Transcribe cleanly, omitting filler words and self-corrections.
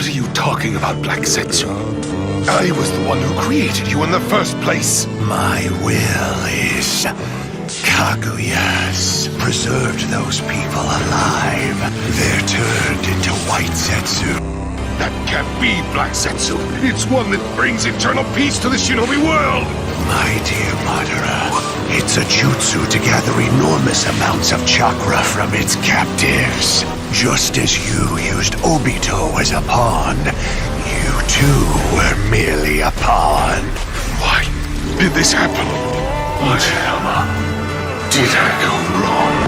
What are you talking about, Black Setsu? I was the one who created you in the first place. My will is Kaguya's. Preserved those people alive. They're turned into White Setsu. That can't be Black Setsu. It's one that brings eternal peace to the shinobi world. My dear Madara, it's a jutsu to gather enormous amounts of chakra from its captives. Just as you used Obito as a pawn, you too were merely a pawn. Why did this happen? Hashirama, did I go wrong?